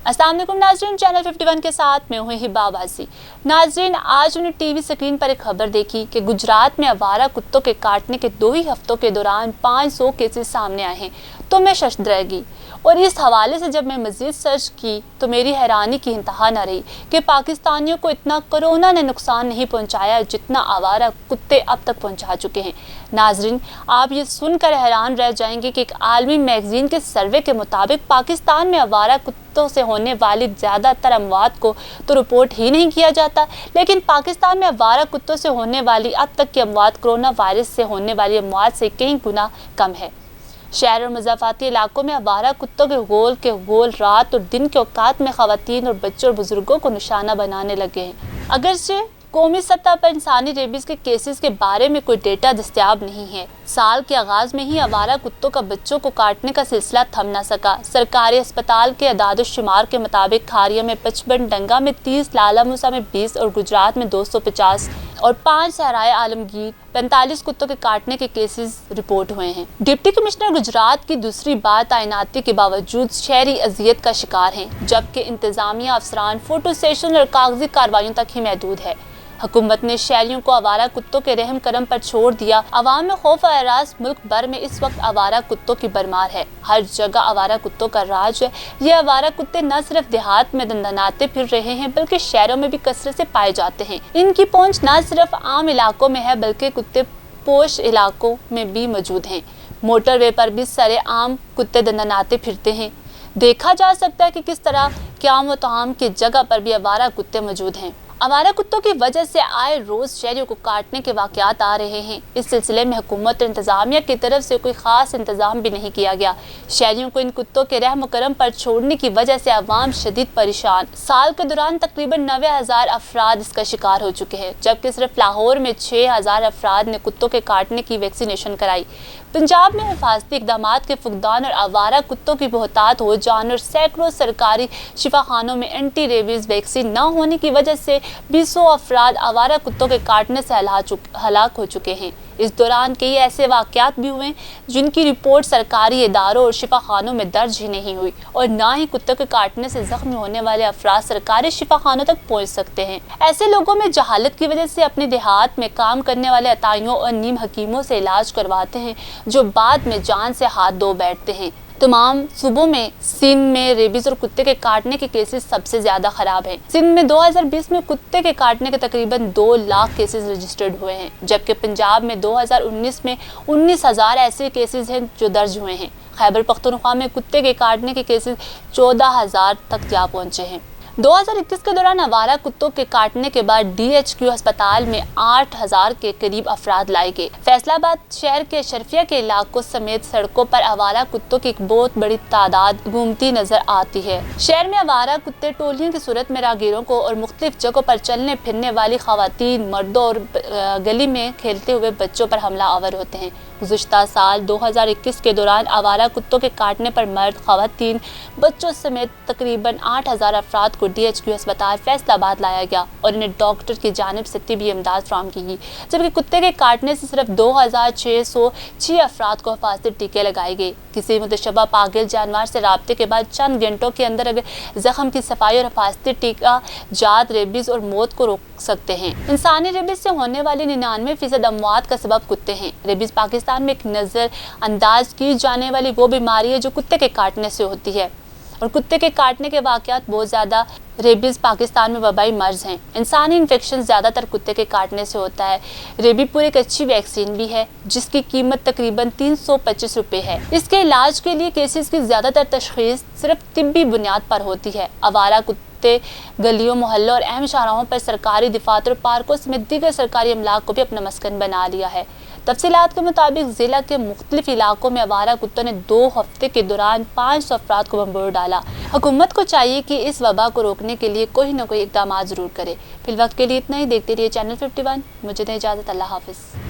अस्सलाम वालेकुम नाज़रीन, चैनल 51 के साथ मैं हूँ हिबा अब्बासी। नाज़रीन, आज उन्हें टीवी स्क्रीन पर एक खबर देखी कि गुजरात में आवारा कुत्तों के काटने के 2 ही हफ्तों के दौरान 500 केसेस सामने आए हैं, तो मैं शशद रह गई। और इस हवाले से जब मैं मज़ीद सर्च की तो मेरी हैरानी की इंतहा न रही कि पाकिस्तानियों को इतना कोरोना ने नुकसान नहीं पहुंचाया जितना आवारा कुत्ते अब तक पहुंचा चुके हैं। नाज़रीन, आप ये सुनकर हैरान रह जाएंगे कि एक आलमी मैगज़ीन के सर्वे के मुताबिक पाकिस्तान में आवारा कुत्तों से होने वाली ज़्यादातर अमवात को तो रिपोर्ट ही नहीं किया जाता, लेकिन पाकिस्तान में आवारा कुत्तों से होने वाली अब तक की अमवात कोरोना वायरस से होने वाली अमवात से कई गुना कम है। शहर और मज़ाफ़ाती इलाकों में आवारा कुत्तों के गोल रात और दिन के औकात में ख़वातीन और बच्चों और बुजुर्गों को निशाना बनाने लगे हैं। अगरचे कौमी सतह पर इंसानी रेबीज़ के केसेस के बारे में कोई डेटा दस्तयाब नहीं है। साल के आगाज़ में ही आवारा कुत्तों का बच्चों को काटने का सिलसिला थम न सका। सरकारी अस्पताल के अदाद-ओ-शुमार के मुताबिक खारिया में 55, डंगा में 30, लाला मूसा में 20 और गुजरात में 250 और 5 सहराए आलमगीर 45 कुत्तों के काटने के केसेस रिपोर्ट हुए हैं। डिप्टी कमिश्नर गुजरात की दूसरी बार तैनाती के बावजूद शहरी अजियत का शिकार हैं, जबकि इंतजामिया अफसरान फोटो सेशन और कागजी कार्रवाइयों तक ही महदूद है। हुकूमत ने शहरियों को आवारा कुत्तों के रहम करम पर छोड़ दिया। अवाम में खौफ और एरास। मुल्क भर में इस वक्त आवारा कुत्तों की भरमार है। हर जगह आवारा कुत्तों का राज है। ये आवारा कुत्ते न सिर्फ देहात में दंदनाते फिर रहे हैं बल्कि शहरों में भी कसरत से पाए जाते हैं। इनकी पहुंच न सिर्फ आम इलाकों में है बल्कि कुत्ते पोश इलाकों में भी मौजूद हैं। मोटरवे पर भी सरे आम कुत्ते दंदनाते फिरते हैं। देखा जा सकता है कि किस तरह क़याम व तआम की जगह पर भी आवारा कुत्ते मौजूद हैं। आवारा कुत्तों की वजह से आए रोज शहरियों को काटने के वाक़यात आ रहे हैं। इस सिलसिले में हुकूमत और इंतजामिया की तरफ से कोई ख़ास इंतजाम भी नहीं किया गया। शहरियों को इन कुत्तों के रहम करम पर छोड़ने की वजह से आवाम शदीद परेशान। साल के दौरान तकरीबन 90,000 अफराद इसका शिकार हो चुके हैं, जबकि सिर्फ लाहौर में 6,000 अफराद ने कुत्तों के काटने की वैक्सीनेशन कराई। पंजाब में हिफाजती इक़दामात के फुकदान और आवारा कुत्तों की बहुतात हो जाने और सैकड़ों सरकारी शिफाखानों में एंटी रेबीज़ वैक्सीन न होने की वजह से 200 अफराद आवारा कुत्तों के काटने से हलाक हो चुके हैं। इस दौरान कई ऐसे वाक़यात भी हुए जिनकी रिपोर्ट सरकारी इदारों और शिफाखानों में दर्ज ही नहीं हुई और ना ही कुत्तों के काटने से जख्मी होने वाले अफराद सरकारी शिफाखानों तक पहुँच सकते हैं। ऐसे लोगों में जहालत की वजह से अपने देहात में काम करने वाले अताइयों और नीम हकीमों से इलाज करवाते हैं, जो बाद में जान से हाथ धो बैठते हैं। तमाम सूबों में सिंध में रेबीज़ और कुत्ते के काटने के केसेस सबसे ज़्यादा ख़राब हैं। सिंध में 2020 में कुत्ते के काटने के तकरीबन 2 लाख केसेस रजिस्टर्ड हुए हैं, जबकि पंजाब में 2019 में 19,000 ऐसे केसेस हैं जो दर्ज हुए हैं। खैबर पख्तूनख्वा में कुत्ते के काटने के केसेस 14,000 तक जा पहुँचे हैं। 2021 के दौरान आवारा कुत्तों के काटने के बाद DHQ अस्पताल में 8,000 के करीब अफराद लाए गए। फैसलाबाद शहर के शरफिया के इलाकों समेत सड़कों पर आवारा कुत्तों की एक बहुत बड़ी तादाद घूमती नजर आती है। शहर में आवारा कुत्ते टोलियों की सूरत में राहगीरों को और मुख्तलिफ जगहों पर चलने फिरने वाली खवातीन, मर्दों और गली में खेलते हुए बच्चों पर हमला आवर होते हैं। गुज़िश्ता साल 2021 के दौरान आवारा कुत्तों के काटने पर मर्द, खवातीन, बच्चों समेत तकरीबन 8,000 अफराद को DHQ अस्पताल फैसलाबाद लाया गया और इन्हें डॉक्टर की जानिब से तिब्बी इमदाद फराहम की गई, जबकि कुत्ते के काटने से सिर्फ 2,606 अफराद को हिफाजती टीके लगाए गए। किसी मुतशब्बा पागल जानवर से राब्ते के बाद चंद घंटों के अंदर अगर जख्म की सफाई और हिफाजती टीका जात रेबीज़ और मौत को रोक सकते हैं। इंसानी रेबीज़ से होने वाली 99% अमवात का सबब कुत्ते हैं। रेबीज़ पाकिस्तान में एक नज़र अंदाज की जाने वाली वो बीमारी है जो कुत्ते के काटने से होती है और कुत्ते के काटने के वाक़यात बहुत ज़्यादा। रेबीज़ पाकिस्तान में वबाई मर्ज हैं। इंसानी इन्फेक्शन ज़्यादातर कुत्ते के काटने से होता है। रेबीपुर एक अच्छी वैक्सीन भी है जिसकी कीमत तकरीबन 325 रुपये है। इसके इलाज के लिए केसेस की ज़्यादातर तशख़ीस सिर्फ तिब्बी बुनियाद पर होती है। आवारा कुत्ते गलियों, मोहल्लों और अहम शाहराहों पर सरकारी दफातर और पार्कों समेत दीगर सरकारी अमलाक को भी अपना मस्कन बना लिया है। तफसीलात के मुताबिक ज़िला के मुख्तलिफ इलाकों में आवारा कुत्तों ने 2 हफ्ते के दौरान 500 अफराद को बम्बोर डाला। हुकूमत को चाहिए कि इस वबा को रोकने के लिए कोई न कोई इक़दाम ज़रूर करे। फिलवक्त के लिए इतना ही। देखते रहिए चैनल 51। मुझे दें इजाज़त। अल्लाह हाफ़िज़।